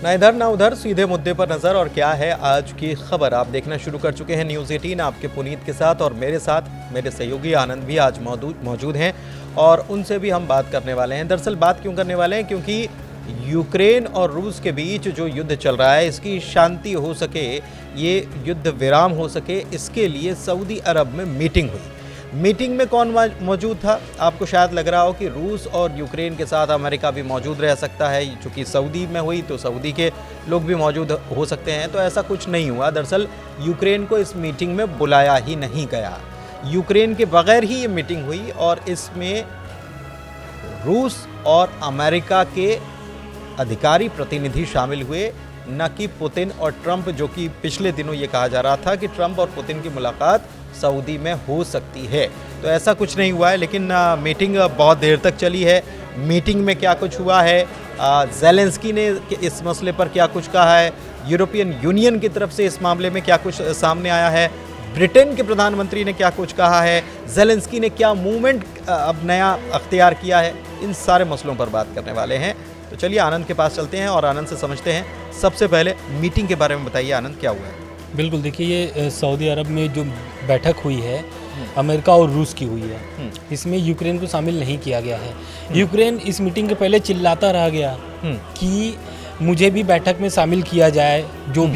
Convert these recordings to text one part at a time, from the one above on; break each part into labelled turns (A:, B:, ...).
A: ना इधर ना उधर, सीधे मुद्दे पर नजर। और क्या है आज की खबर, आप देखना शुरू कर चुके हैं न्यूज़ 18 आपके पुनीत के साथ, और मेरे साथ मेरे सहयोगी आनंद भी आज मौजूद हैं और उनसे भी हम बात करने वाले हैं। दरअसल बात क्यों करने वाले हैं, क्योंकि यूक्रेन और रूस के बीच जो युद्ध चल रहा है, इसकी शांति हो सके, ये युद्ध विराम हो सके, इसके लिए सऊदी अरब में मीटिंग हुई। मीटिंग में कौन मौजूद था? आपको शायद लग रहा हो कि रूस और यूक्रेन के साथ अमेरिका भी मौजूद रह सकता है, चूँकि सऊदी में हुई तो सऊदी के लोग भी मौजूद हो सकते हैं। तो ऐसा कुछ नहीं हुआ। दरअसल यूक्रेन को इस मीटिंग में बुलाया ही नहीं गया, यूक्रेन के बगैर ही ये मीटिंग हुई और इसमें रूस और अमेरिका के अधिकारी प्रतिनिधि शामिल हुए, न कि पुतिन और ट्रंप, जो कि पिछले दिनों ये कहा जा रहा था कि ट्रंप और पुतिन की मुलाकात सऊदी में हो सकती है। तो ऐसा कुछ नहीं हुआ है, लेकिन मीटिंग बहुत देर तक चली है। मीटिंग में क्या कुछ हुआ है, ज़ेलेंस्की ने इस मसले पर क्या कुछ कहा है, यूरोपियन यूनियन की तरफ से इस मामले में क्या कुछ सामने आया है, ब्रिटेन के प्रधानमंत्री ने क्या कुछ कहा है, ज़ेलेंस्की ने क्या मूवमेंट अब नया अख्तियार किया है, इन सारे मसलों पर बात करने वाले हैं। तो चलिए आनंद के पास चलते हैं और आनंद से समझते हैं। सबसे पहले मीटिंग के बारे में बताइए आनंद, क्या हुआ है?
B: बिल्कुल, देखिए ये सऊदी अरब में जो बैठक हुई है अमेरिका और रूस की हुई है, इसमें यूक्रेन को शामिल नहीं किया गया है। यूक्रेन इस मीटिंग के पहले चिल्लाता रह गया कि मुझे भी बैठक में शामिल किया जाए, जो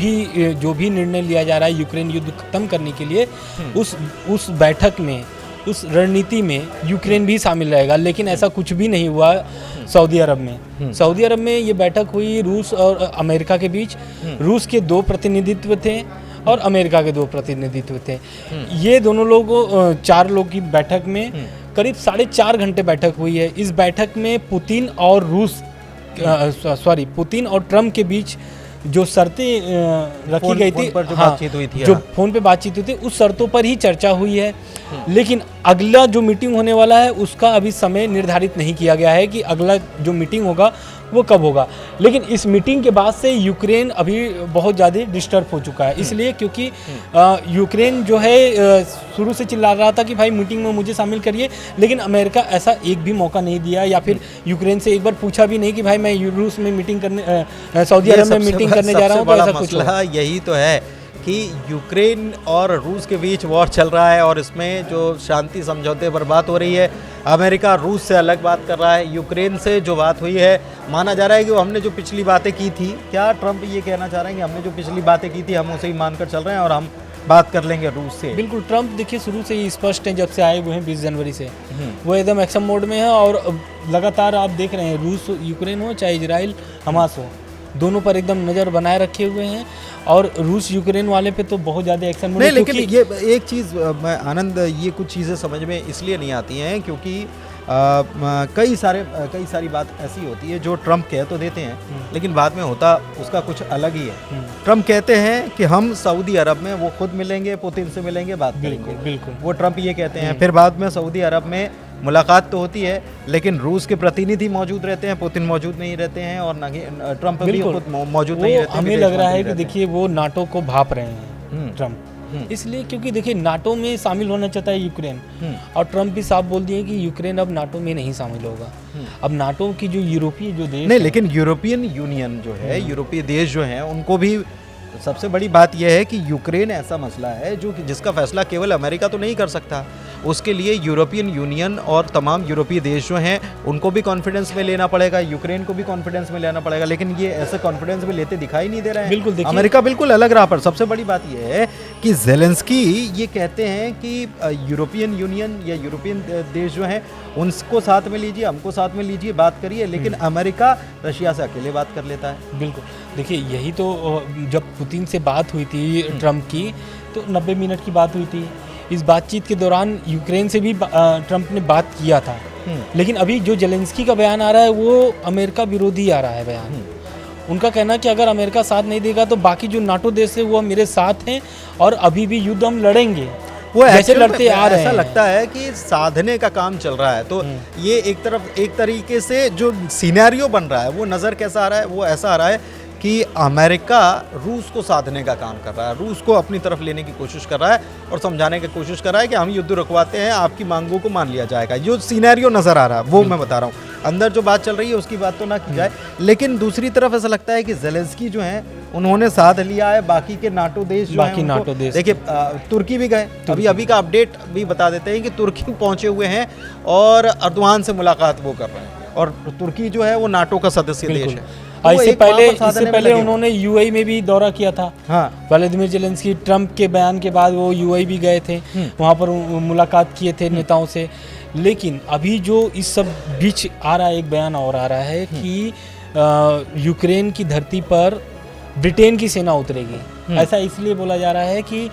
B: भी निर्णय लिया जा रहा है यूक्रेन युद्ध खत्म करने के लिए, उस बैठक में, उस रणनीति में यूक्रेन भी शामिल रहेगा। लेकिन ऐसा कुछ भी नहीं हुआ सऊदी अरब में। सऊदी अरब में ये बैठक हुई रूस और अमेरिका के बीच। रूस के 2 प्रतिनिधित्व थे और अमेरिका के 2 प्रतिनिधित्व थे। ये दोनों लोग 4 लोग की बैठक में करीब 4.5 घंटे बैठक हुई है। इस बैठक में पुतिन और ट्रम्प के बीच जो शर्तें रखी गई थी,
A: जो बातचीत हुई थी,
B: जो फोन पे बातचीत हुई थी, उस शर्तों पर ही चर्चा हुई है। लेकिन अगला जो मीटिंग होने वाला है उसका अभी समय निर्धारित नहीं किया गया है कि अगला जो मीटिंग होगा वो कब होगा। लेकिन इस मीटिंग के बाद से यूक्रेन अभी बहुत ज़्यादा डिस्टर्ब हो चुका है, इसलिए क्योंकि यूक्रेन जो है शुरू से चिल्ला रहा था कि भाई मीटिंग में मुझे शामिल करिए, लेकिन अमेरिका ऐसा एक भी मौका नहीं दिया, या फिर यूक्रेन से एक बार पूछा भी नहीं कि भाई मैं रूस में मीटिंग करने, सऊदी अरब में मीटिंग करने जा रहा हूँ। तो ऐसा कुछ
A: यही तो है कि यूक्रेन और रूस के बीच वॉर चल रहा है और इसमें जो शांति समझौते पर बात हो रही है, अमेरिका रूस से अलग बात कर रहा है। यूक्रेन से जो बात हुई है, माना जा रहा है कि वो हमने जो पिछली बातें की थी, क्या ट्रंप ये कहना चाह रहे हैं कि हमने जो पिछली बातें की थी हम उसे ही मानकर चल रहे हैं और हम बात कर लेंगे रूस से? बिल्कुल,
B: ट्रंप देखिए शुरू से ही स्पष्ट हैं, जब से आए हुए हैं 20 जनवरी से वो एकदम एक्शन मोड में है। और लगातार आप देख रहे हैं, रूस यूक्रेन हो चाहे इजराइल हमास हो, दोनों पर एकदम नज़र बनाए रखे हुए हैं। और रूस यूक्रेन वाले पे तो बहुत ज़्यादा एक्शन
A: नहीं, लेकिन ये एक चीज़ मैं आनंद, ये कुछ चीज़ें समझ में इसलिए नहीं आती हैं क्योंकि कई सारी बात ऐसी होती है जो ट्रंप कह तो देते हैं, लेकिन बाद में होता उसका कुछ अलग ही है। ट्रंप कहते हैं कि हम सऊदी अरब में वो खुद मिलेंगे, पुतिन से मिलेंगे, बात करेंगे।
B: बिल्कुल,
A: वो ट्रंप ये कहते हैं। फिर बाद में सऊदी अरब में मुलाकात तो होती है, लेकिन रूस के प्रतिनिधि मौजूद रहते हैं, पुतिन मौजूद नहीं रहते हैं और ना ट्रंप भी खुद मौजूद नहीं रहते।
B: हमें लग रहा है कि देखिए वो नाटो को भाप रहे हैं ट्रंप, इसलिए क्योंकि देखिए नाटो में शामिल होना चाहता है यूक्रेन, और ट्रंप भी साफ बोल दिए कि यूक्रेन अब नाटो में नहीं शामिल होगा। अब नाटो की जो यूरोपीय जो देश
A: नहीं, लेकिन यूरोपियन यूनियन जो है, यूरोपीय देश जो हैं, उनको भी सबसे बड़ी बात यह है कि यूक्रेन ऐसा मसला है जो जिसका फैसला केवल अमेरिका तो नहीं कर सकता। उसके लिए यूरोपियन यूनियन और तमाम यूरोपीय देश जो हैं उनको भी कॉन्फिडेंस में लेना पड़ेगा, यूक्रेन को भी कॉन्फिडेंस में लेना पड़ेगा, लेकिन ये ऐसे कॉन्फिडेंस में लेते दिखाई नहीं दे रहे हैं।
B: बिल्कुल,
A: अमेरिका बिल्कुल अलग राह पर। सबसे बड़ी बात यह है कि ज़ेलेंस्की ये कहते हैं कि यूरोपियन यूनियन या यूरोपियन देश जो हैं उनको साथ में लीजिए, हमको साथ में लीजिए, बात करिए, लेकिन अमेरिका रशिया से अकेले बात कर लेता है।
B: बिल्कुल, देखिए यही तो जब पुतिन से बात हुई थी ट्रंप की, तो 90 मिनट की बात हुई थी। इस बातचीत के दौरान यूक्रेन से भी ट्रंप ने बात किया था, लेकिन अभी जो ज़ेलेंस्की का बयान आ रहा है वो अमेरिका विरोधी आ रहा है बयान। उनका कहना कि अगर अमेरिका साथ नहीं देगा तो बाकी जो नाटो देश है वो मेरे साथ हैं और अभी भी युद्ध हम लड़ेंगे,
A: वो
B: जैसे लड़ते आ रहे हैं।
A: ऐसा लगता है कि साधने का काम चल रहा है। तो ये एक तरीके से जो सिनेरियो बन रहा है वो नज़र कैसा आ रहा है, वो ऐसा आ रहा है कि अमेरिका रूस को साधने का काम कर रहा है, रूस को अपनी तरफ लेने की कोशिश कर रहा है और समझाने की कोशिश कर रहा है कि हम युद्ध रुकवाते हैं, आपकी मांगों को मान लिया जाएगा। जो सिनेरियो नज़र आ रहा है वो मैं बता रहा हूँ, अंदर जो बात चल रही है उसकी बात तो ना की जाए, लेकिन दूसरी तरफ ऐसा लगता है कि ज़ेलेंस्की जो हैं उन्होंने साथ लिया है बाकी के नाटो देश जो हैं उनको। देखिए तुर्की भी गए, अभी का अपडेट भी बता देते हैं कि तुर्की पहुंचे हुए हैं और अर्दवान से मुलाकात वो कर रहे हैं, और तुर्की जो है वो नाटो का सदस्य देश है।
B: इससे पहले उन्होंने यूएई में भी दौरा किया था। हाँ। व्लादिमीर ज़ेलेंस्की ट्रंप के बयान के बाद वो यूएई भी गए थे, वहाँ पर मुलाकात किए थे नेताओं से। लेकिन अभी जो इस सब बीच आ रहा है, एक बयान और आ रहा है कि यूक्रेन की धरती पर ब्रिटेन की सेना उतरेगी। ऐसा इसलिए बोला जा रहा है कि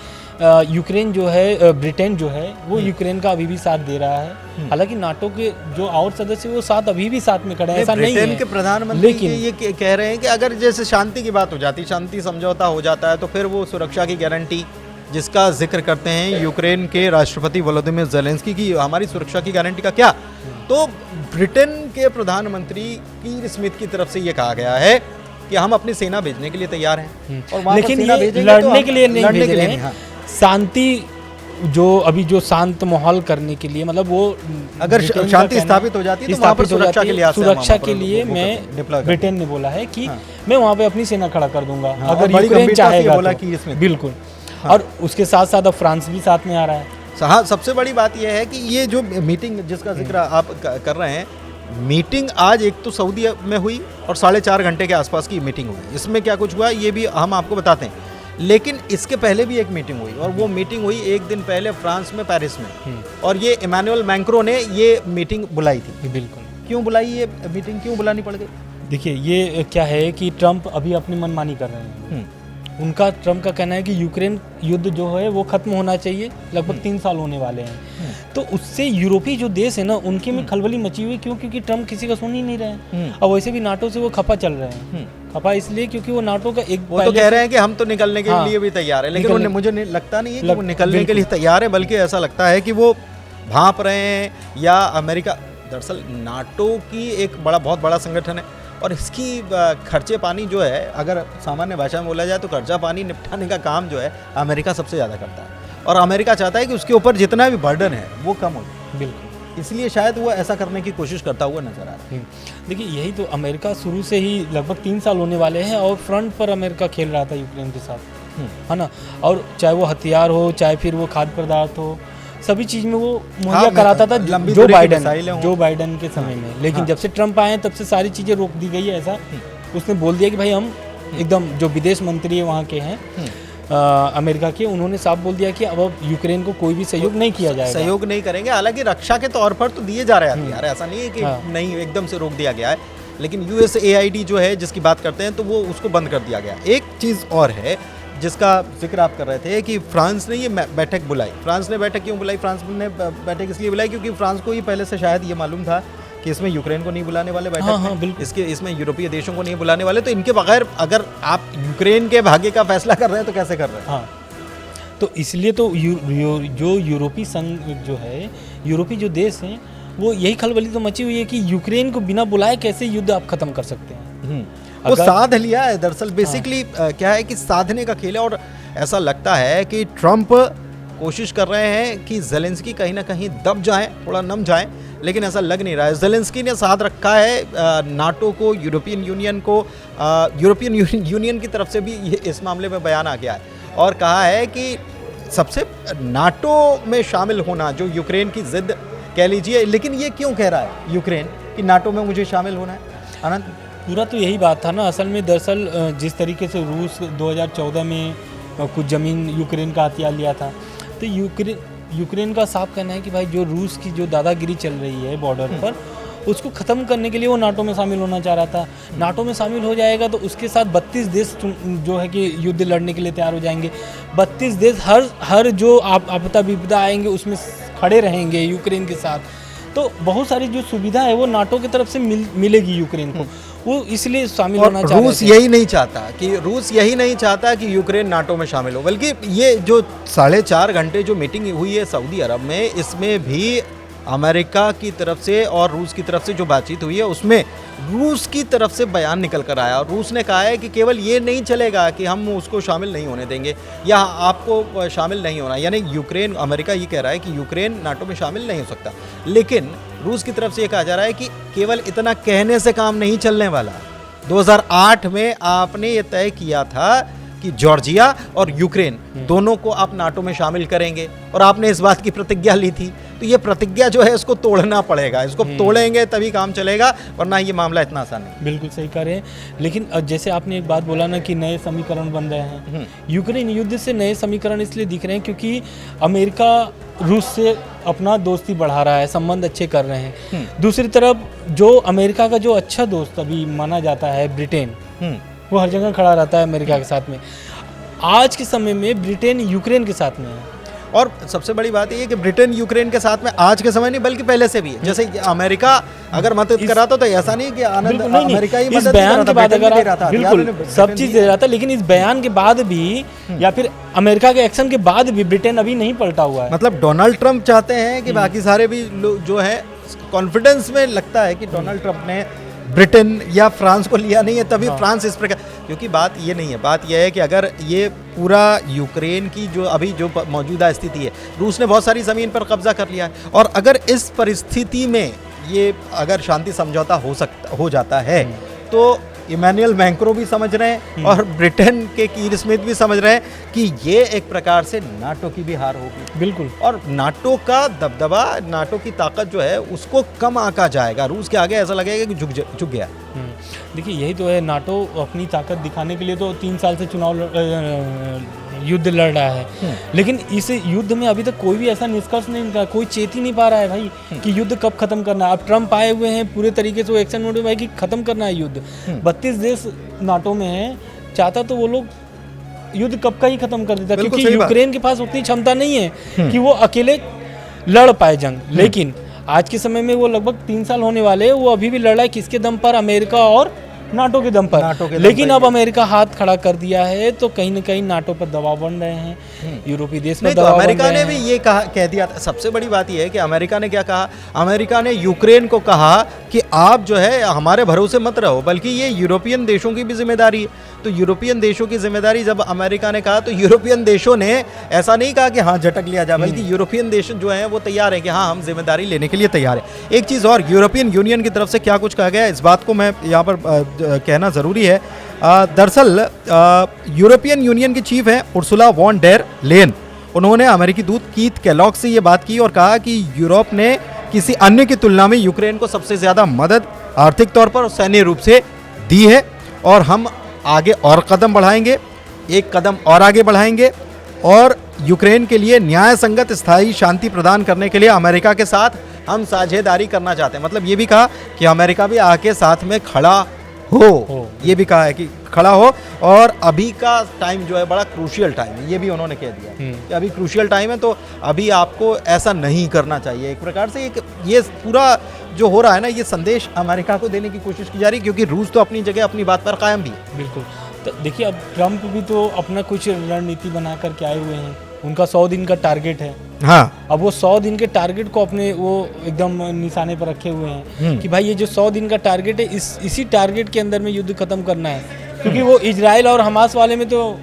B: यूक्रेन जो है, ब्रिटेन जो है वो यूक्रेन का अभी भी साथ दे रहा है। हालांकि नाटो के जो और सदस्य वो साथ अभी भी साथ में खड़े हैं, ऐसा नहीं है।
A: ब्रिटेन के प्रधानमंत्री लेकिन ये कह रहे हैं कि अगर जैसे शांति की बात हो जाती, शांति समझौता हो जाता है, तो फिर वो सुरक्षा की गारंटी जिसका जिक्र करते हैं यूक्रेन के राष्ट्रपति वोलोदिमीर ज़ेलेंस्की की, हमारी सुरक्षा की गारंटी का क्या? तो ब्रिटेन के प्रधानमंत्री कीर स्मिथ की तरफ से ये कहा गया है कि हम अपनी सेना भेजने के लिए तैयार हैं, और
B: लेकिन ये लड़ने के लिए नहीं भेज रहे हैं, शांति जो अभी जो शांत माहौल करने के लिए, मतलब वो
A: अगर शांति स्थापित हो जाती है तो वहाँ पर सुरक्षा के लिए
B: मैं ब्रिटेन ने बोला है कि मैं वहाँ पे अपनी सेना खड़ा कर दूंगा अगर यूक्रेन चाहेगा तो। बिल्कुल। और उसके साथ साथ अब फ्रांस भी साथ में आ रहा है।
A: हाँ, सबसे बड़ी बात यह है कि ये जो मीटिंग जिसका जिक्र आप कर रहे हैं, मीटिंग आज एक तो सऊदी में हुई और 4.5 घंटे के आसपास की मीटिंग हुई। इसमें क्या कुछ हुआ ये भी हम आपको बताते हैं, लेकिन इसके पहले भी एक मीटिंग हुई, और वो मीटिंग हुई एक दिन पहले फ्रांस में, पेरिस में, और ये इमैनुअल मैक्रों ने ये मीटिंग बुलाई थी।
B: बिल्कुल।
A: क्यों बुलाई ये मीटिंग, क्यों बुलानी पड़ गई?
B: देखिए ये क्या है कि ट्रंप अभी अपनी मनमानी कर रहे हैं। उनका, ट्रंप का कहना है कि यूक्रेन युद्ध जो है वो खत्म होना चाहिए, लगभग 3 साल होने वाले हैं। तो उससे यूरोपीय जो देश है ना, उनके में खलबली मची हुई। क्यों? क्योंकि ट्रंप किसी का सुन ही नहीं रहे हैं, और वैसे भी नाटो से वो खफा चल रहे हैं। खफा इसलिए क्योंकि वो नाटो का एक,
A: वो तो कह रहे हैं कि हम तो निकलने के लिए भी तैयार है, लेकिन मुझे लगता नहीं है कि वो निकलने के लिए तैयार है, बल्कि ऐसा लगता है कि वो भांप रहे हैं। या अमेरिका, दरअसल नाटो की एक बहुत बड़ा संगठन है, और इसकी खर्चे पानी जो है, अगर सामान्य भाषा में बोला जाए तो खर्चा पानी निपटाने का काम जो है अमेरिका सबसे ज़्यादा करता है, और अमेरिका चाहता है कि उसके ऊपर जितना भी बर्डन है वो कम हो जाए।
B: बिल्कुल।
A: इसलिए शायद वो ऐसा करने की कोशिश करता हुआ नजर आ रहा है।
B: देखिए यही तो, अमेरिका शुरू से ही लगभग 3 साल होने वाले हैं और फ्रंट पर अमेरिका खेल रहा था यूक्रेन के साथ, है ना। और चाहे वो हथियार हो, चाहे फिर वो खाद्य पदार्थ हो, सभी चीज़ में वो मुहैया कराता था जो बाइडन के समय में। लेकिन जब से ट्रंप आए तब से सारी चीज़ें रोक दी गई है। ऐसा उसने बोल दिया कि भाई हम एकदम, जो विदेश मंत्री है वहाँ के हैं अमेरिका के, उन्होंने साफ बोल दिया कि अब यूक्रेन को कोई भी सहयोग नहीं किया जाएगा,
A: सहयोग नहीं करेंगे। हालांकि रक्षा के तौर पर तो दिए जा रहे हैं यार, ऐसा नहीं है कि नहीं एकदम से रोक दिया गया है, लेकिन USAID जो है जिसकी बात करते हैं तो वो उसको बंद कर दिया गया। एक चीज़ और है जिसका जिक्र आप कर रहे थे कि फ्रांस ने ये बैठक बुलाई। फ्रांस ने बैठक क्यों बुलाई? फ्रांस ने बैठक इसलिए बुलाई क्योंकि फ्रांस को ये पहले से शायद ये मालूम था कि इसमें यूक्रेन को नहीं बुलाने वाले बैठक, इसमें यूरोपीय देशों को नहीं बुलाने वाले, तो इनके बगैर अगर आप यूक्रेन के भाग्य का फैसला कर रहे हैं तो कैसे कर रहे हैं?
B: हाँ, तो इसलिए तो जो यूरोपीय संघ जो है, यूरोपीय जो देश हैं, वो यही खलबली तो मची हुई है कि यूक्रेन को बिना बुलाए कैसे युद्ध आप खत्म कर सकते हैं।
A: वो साध लिया है दरअसल, बेसिकली क्या है कि साधने का खेल है, और ऐसा लगता है कि ट्रंप कोशिश कर रहे हैं कि ज़ेलेंस्की कहीं ना कहीं दब जाए, थोड़ा नम जाए, लेकिन ऐसा लग नहीं रहा है। ज़ेलेंस्की ने साथ रखा है नाटो को, यूरोपियन यूनियन को। यूरोपियन यूनियन की तरफ से भी ये इस मामले में बयान आ गया है, और कहा है कि सबसे नाटो में शामिल होना, जो यूक्रेन की जिद कह लीजिए, लेकिन ये क्यों कह रहा है यूक्रेन कि नाटो में मुझे शामिल होना है? आनंद,
B: पूरा तो यही बात था ना असल में। दरअसल जिस तरीके से रूस 2014 में कुछ ज़मीन यूक्रेन का हथियार लिया था, तो यूक्रेन का साफ कहना है कि भाई जो रूस की जो दादागिरी चल रही है बॉर्डर पर, उसको ख़त्म करने के लिए वो नाटो में शामिल होना चाह रहा था। नाटो में शामिल हो जाएगा तो उसके साथ 32 देश जो है कि युद्ध लड़ने के लिए तैयार हो जाएंगे। 32 देश हर जो आपदा विपदा आएंगे उसमें खड़े रहेंगे यूक्रेन के साथ। तो बहुत सारी जो सुविधा है वो नाटो की तरफ से मिलेगी यूक्रेन को, वो इसलिए शामिल होना चाहता है।
A: रूस यही नहीं चाहता कि यूक्रेन नाटो में शामिल हो, बल्कि ये जो 4.5 घंटे जो मीटिंग हुई है सऊदी अरब में, इसमें भी अमेरिका की तरफ से और रूस की तरफ से जो बातचीत हुई है उसमें रूस की तरफ से बयान निकल कर आया और रूस ने कहा है कि केवल ये नहीं चलेगा कि हम उसको शामिल नहीं होने देंगे या आपको शामिल नहीं होना, यानी यूक्रेन, अमेरिका ये कह रहा है कि यूक्रेन नाटो में शामिल नहीं हो सकता। लेकिन रूस की तरफ से ये कहा जा रहा है कि केवल इतना कहने से काम नहीं चलने वाला। 2008 में आपने ये तय किया था कि जॉर्जिया और यूक्रेन दोनों को आप नाटो में शामिल करेंगे और आपने इस बात की प्रतिज्ञा ली थी। तो ये प्रतिज्ञा जो है इसको तोड़ना पड़ेगा, इसको तोड़ेंगे तभी काम चलेगा, वरना ये मामला इतना आसान नहीं।
B: बिल्कुल सही कह रहे हैं। लेकिन जैसे आपने एक बात बोला ना कि नए समीकरण बन रहे हैं, यूक्रेन युद्ध से नए समीकरण इसलिए दिख रहे हैं क्योंकि अमेरिका रूस से अपना दोस्ती बढ़ा रहा है, संबंध अच्छे कर रहे हैं। दूसरी तरफ जो अमेरिका का जो अच्छा दोस्त अभी माना जाता है ब्रिटेन, वो हर जगह खड़ा रहता है अमेरिका के साथ में। आज के समय में ब्रिटेन यूक्रेन के साथ में है।
A: और सबसे बड़ी बात ये है कि ब्रिटेन यूक्रेन के साथ में आज के समय नहीं बल्कि पहले से भी है। जैसे अमेरिका अगर मदद कर रहा था तो ऐसा नहीं कि आनंद अमेरिका ही
B: इस
A: मदद
B: बयान के बाद अगर बिल्कुल सब चीज दे रहा था, लेकिन इस बयान के बाद भी या फिर अमेरिका के एक्शन के बाद भी ब्रिटेन अभी नहीं पलटा हुआ है।
A: मतलब डोनाल्ड ट्रंप चाहते हैं कि बाकी सारे भी जो है कॉन्फिडेंस में लगता है कि डोनाल्ड ट्रंप ने ब्रिटेन या फ्रांस को लिया नहीं है, तभी फ्रांस इस प्रकार, क्योंकि बात ये नहीं है, बात यह है कि अगर ये पूरा यूक्रेन की जो अभी जो मौजूदा स्थिति है, रूस ने बहुत सारी ज़मीन पर कब्जा कर लिया है और अगर इस परिस्थिति में ये अगर शांति समझौता हो जाता है तो इमैनुअल मैक्रों भी समझ रहे हैं और ब्रिटेन के कीर स्मिथ भी समझ रहे हैं कि ये एक प्रकार से नाटो की भी हार होगी।
B: बिल्कुल।
A: और नाटो का दबदबा, नाटो की ताकत जो है उसको कम आंका जाएगा। रूस के आगे ऐसा लगेगा कि झुक गया।
B: देखिए यही तो है, नाटो अपनी ताकत दिखाने के लिए तो 3 साल से युद्ध लड़ रहा है, लेकिन इस युद्ध में अभी तक कोई भी ऐसा निष्कर्ष नहीं निकला, कोई चेत ही नहीं पा रहा है भाई कि युद्ध कब खत्म करना है। अब ट्रम्प आए हुए हैं पूरे तरीके से वो एक्शन मोड में भाई कि खत्म करना है युद्ध। 32 देश नाटो में है, चाहता तो वो लोग युद्ध कब का ही खत्म कर देता, क्योंकि यूक्रेन के पास उतनी क्षमता नहीं है कि वो अकेले लड़ पाए जंग। लेकिन आज के समय में वो लगभग 3 साल होने वाले हैं, वो अभी भी लड़ रहा है किसके दम पर, अमेरिका और नाटो के दम पर। लेकिन अब अमेरिका हाथ खड़ा कर दिया है तो कहीं ना कहीं नाटो पर दबाव बन रहे हैं, यूरोपीय देश पर दबाव बन रहे हैं।
A: अमेरिका ने भी ये कह दिया था। सबसे बड़ी बात यह है कि अमेरिका ने क्या कहा, अमेरिका ने यूक्रेन को कहा कि आप जो है हमारे भरोसे मत रहो, बल्कि ये यूरोपियन देशों की भी जिम्मेदारी है। तो यूरोपियन देशों की जिम्मेदारी जब अमेरिका ने कहा तो यूरोपियन देशों ने ऐसा नहीं कहा कि हाँ झटक लिया जाए, बल्कि यूरोपियन देश जो हैं वो तैयार है कि हाँ हम जिम्मेदारी लेने के लिए तैयार है। एक चीज़ और, यूरोपियन यूनियन की तरफ से क्या कुछ कहा गया है, इस बात को मैं यहाँ पर कहना ज़रूरी है। दरअसल यूरोपियन यूनियन की चीफ हैं उर्सुला वॉन डेर लेन, उन्होंने अमेरिकी दूत कीथ केलॉग से ये बात की और कहा कि यूरोप ने किसी अन्य की तुलना में यूक्रेन को सबसे ज़्यादा मदद आर्थिक तौर पर और सैन्य रूप से दी है और हम आगे और कदम बढ़ाएंगे, एक कदम और आगे बढ़ाएंगे और यूक्रेन के लिए न्याय संगत स्थायी शांति प्रदान करने के लिए अमेरिका के साथ हम साझेदारी करना चाहते हैं। मतलब ये भी कहा कि अमेरिका भी आके साथ में खड़ा हो, ये भी कहा है कि खड़ा हो। और अभी का टाइम जो है बड़ा क्रूशियल टाइम है, ये भी उन्होंने कह दिया कि अभी क्रूशियल टाइम है, तो अभी आपको ऐसा नहीं करना चाहिए। एक प्रकार से ये पूरा जो हो रहा है ना, ये संदेश अमेरिका को देने की कोशिश की जा रही है, क्योंकि रूस तो अपनी जगह अपनी बात पर कायम भी है।
B: बिल्कुल। तो देखिए अब ट्रम्प भी तो अपना कुछ रणनीति बना करके आए हुए हैं, उनका 100 दिन का टारगेट है।
A: हाँ,
B: अब वो 100 दिन के टारगेट को अपने वो एकदम निशाने पर रखे हुए हैं कि भाई ये जो 100 दिन का टारगेट है, इसी टारगेट के अंदर में युद्ध खत्म करना है। क्योंकि वो इजराइल और हमास वाले में तो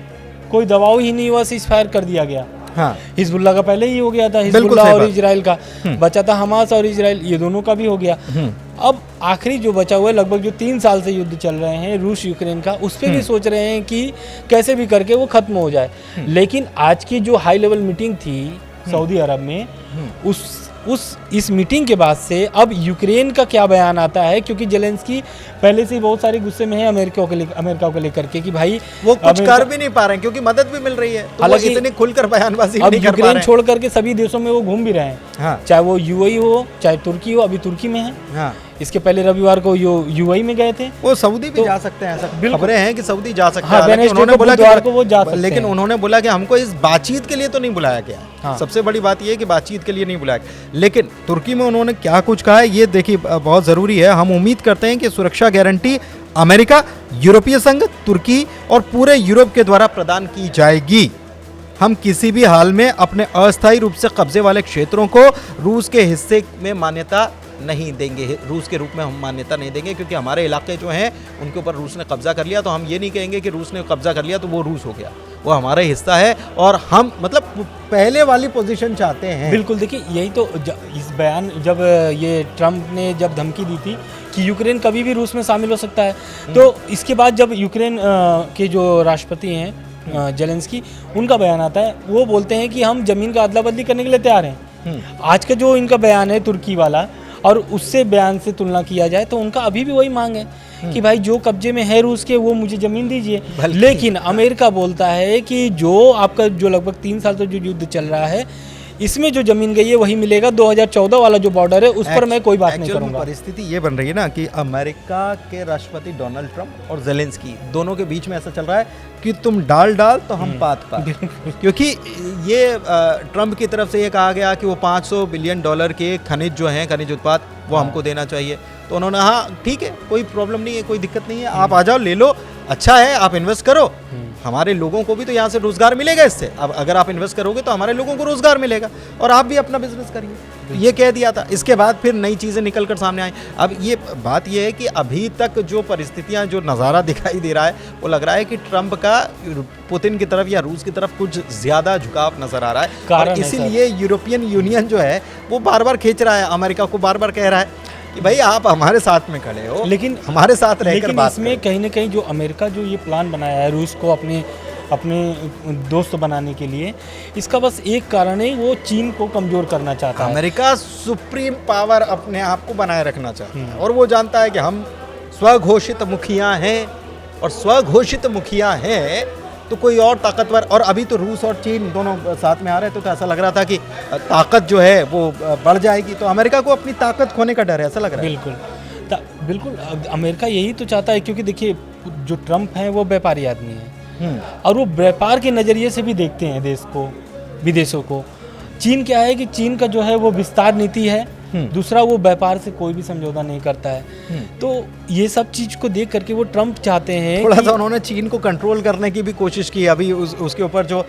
B: कोई दबाव ही नहीं हुआ, सीज फायर कर दिया गया।
A: हाँ,
B: हिजबुल्लाह का पहले ही हो गया था, हिजबुल्लाह और इजराइल का बचा था, हमास और इजराइल ये दोनों का भी हो गया। अब आखिरी जो बचा हुआ है, लगभग जो 3 साल से युद्ध चल रहे हैं रूस यूक्रेन का, उस पर भी सोच रहे हैं कि कैसे भी करके वो खत्म हो जाए। लेकिन आज की जो हाई लेवल मीटिंग थी सऊदी अरब में, इस मीटिंग के बाद से अब यूक्रेन का क्या बयान आता है, क्योंकि जेलेंस्की पहले से ही बहुत सारे गुस्से में है अमेरिका को लेकर के कि भाई
A: वो कुछ कर भी नहीं पा रहे हैं क्योंकि मदद भी मिल रही है, तो वो इतने खुलकर बयानबाजी नहीं कर पा रहे हैं।
B: यूक्रेन छोड़ करके सभी देशों में वो घूम भी रहे हैं।
A: हाँ।
B: चाहे वो यूएई हो चाहे तुर्की हो, अभी तुर्की में है।
A: हाँ।
B: इसके पहले रविवार को यूएई में गए थे।
A: वो सऊदी भी जा सकते हैं, ऐसा खबरें हैं कि सऊदी जा सकते हैं।
B: उन्होंने बोला कि वो जा सकते हैं,
A: लेकिन उन्होंने बोला कि हमको इस बातचीत के लिए तो नहीं बुलाया गया। सबसे बड़ी बात ये है कि बातचीत के लिए नहीं बुलाया गया। लेकिन तुर्की में उन्होंने क्या कुछ कहा है ये देखिए, बहुत ज़रूरी है। हम उम्मीद करते हैं कि सुरक्षा गारंटी अमेरिका, यूरोपीय संघ, तुर्की और पूरे यूरोप के द्वारा प्रदान की जाएगी। हम किसी भी हाल में अपने अस्थायी रूप से कब्जे वाले क्षेत्रों को रूस के हिस्से में मान्यता नहीं देंगे, रूस के रूप में हम मान्यता नहीं देंगे, क्योंकि हमारे इलाके जो हैं उनके ऊपर रूस ने कब्जा कर लिया। तो हम ये नहीं कहेंगे कि रूस ने कब्जा कर लिया तो वो रूस हो गया, वो हमारा हिस्सा है और हम मतलब पहले वाली पोजीशन चाहते हैं।
B: बिल्कुल, देखिए यही तो इस बयान जब ये ट्रम्प ने जब धमकी दी थी कि यूक्रेन कभी भी रूस में शामिल हो सकता है, तो इसके बाद जब यूक्रेन के जो राष्ट्रपति हैं जेलेंस्की, उनका बयान आता है, वो बोलते हैं कि हम ज़मीन का अदला बदली करने के लिए तैयार हैं। आज का जो इनका बयान है तुर्की वाला, और उससे बयान से तुलना किया जाए तो उनका अभी भी वही मांग है कि भाई जो कब्जे में है रूस के वो मुझे ज़मीन दीजिए। लेकिन अमेरिका बोलता है कि जो आपका जो लगभग 3 साल से जो युद्ध चल रहा है, इसमें जो जमीन गई है वही मिलेगा। 2014 वाला जो बॉर्डर है उस पर मैं कोई बात नहीं करूंगा।
A: परिस्थिति ये बन रही है ना कि अमेरिका के राष्ट्रपति डोनाल्ड ट्रंप और जेलेंस्की दोनों के बीच में ऐसा चल रहा है कि तुम डाल तो हम पात क्योंकि ये ट्रंप की तरफ से ये कहा गया कि वो $500 बिलियन के खनिज जो हैं, खनिज उत्पाद, वो हमको देना चाहिए। तो उन्होंने हाँ ठीक है, कोई प्रॉब्लम नहीं है, कोई दिक्कत नहीं है, आप आ जाओ, ले लो, अच्छा है, आप इन्वेस्ट करो, हमारे लोगों को भी तो यहाँ से रोजगार मिलेगा इससे। अब अगर आप इन्वेस्ट करोगे तो हमारे लोगों को रोजगार मिलेगा और आप भी अपना बिजनेस करिए। तो ये कह दिया था। इसके बाद फिर नई चीज़ें निकल कर सामने आई। अब ये बात ये है कि अभी तक जो परिस्थितियाँ, जो नज़ारा दिखाई दे रहा है, वो लग रहा है कि ट्रंप का पुतिन की तरफ या रूस की तरफ कुछ ज़्यादा झुकाव नज़र आ रहा है और इसीलिए यूरोपियन यूनियन जो है वो बार बार खींच रहा है, अमेरिका को बार बार कह रहा है कि भाई आप हमारे साथ में खड़े हो, लेकिन हमारे साथ रहकर बात करो।
B: इसमें कहीं ना कहीं जो अमेरिका जो ये प्लान बनाया है रूस को अपने दोस्त बनाने के लिए, इसका बस एक कारण है, वो चीन को कमज़ोर करना चाहता है।
A: अमेरिका सुप्रीम पावर अपने आप को बनाए रखना चाहता है और वो जानता है कि हम स्वघोषित मुखिया हैं, और स्वघोषित मुखिया हैं तो कोई और ताकतवर, और अभी तो रूस और चीन दोनों साथ में आ रहे थे, तो ऐसा लग रहा था कि ताकत जो है वो बढ़ जाएगी। तो अमेरिका को अपनी ताकत खोने का डर है, ऐसा लग रहा है।
B: बिल्कुल अमेरिका यही तो चाहता है, क्योंकि देखिए जो ट्रंप है वो व्यापारी आदमी है और वो व्यापार के नज़रिए से भी देखते हैं देश को, विदेशों को। चीन क्या है कि चीन का जो है वो विस्तार नीति है, दूसरा वो व्यापार से कोई भी समझौता नहीं करता है। तो ये सब चीज को देख करके वो ट्रंप चाहते हैं
A: थोड़ा सा उन्होंने चीन को कंट्रोल करने की भी कोशिश की। अभी उसके ऊपर जो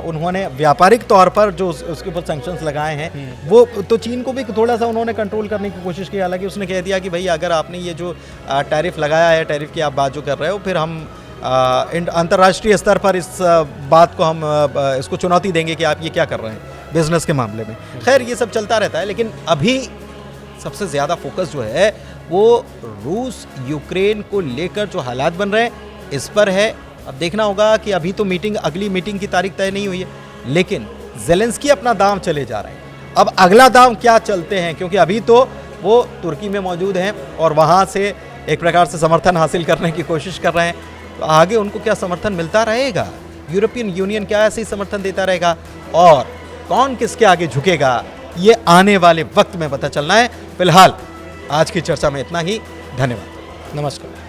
A: उन्होंने व्यापारिक तौर पर जो उसके ऊपर सैंक्शंस लगाए हैं, वो तो चीन को भी थोड़ा सा उन्होंने कंट्रोल करने की कोशिश की। हालांकि उसने कह दिया कि भाई अगर आपने ये जो टैरिफ लगाया है, टैरिफ की आप बात जो कर रहे हो, फिर हम अंतर्राष्ट्रीय स्तर पर इस बात को हम इसको चुनौती देंगे कि आप ये क्या कर रहे हैं बिजनेस के मामले में। खैर ये सब चलता रहता है, लेकिन अभी सबसे ज़्यादा फोकस जो है वो रूस यूक्रेन को लेकर जो हालात बन रहे हैं इस पर है। अब देखना होगा कि अभी तो अगली मीटिंग की तारीख तय नहीं हुई है, लेकिन जेलेंस्की अपना दांव चले जा रहे हैं। अब अगला दांव क्या चलते हैं, क्योंकि अभी तो वो तुर्की में मौजूद हैं और वहाँ से एक प्रकार से समर्थन हासिल करने की कोशिश कर रहे हैं। तो आगे उनको क्या समर्थन मिलता रहेगा, यूरोपियन यूनियन क्या ऐसे ही समर्थन देता रहेगा, और कौन किसके आगे झुकेगा, ये आने वाले वक्त में पता चलना है। फिलहाल आज की चर्चा में इतना ही। धन्यवाद,
B: नमस्कार।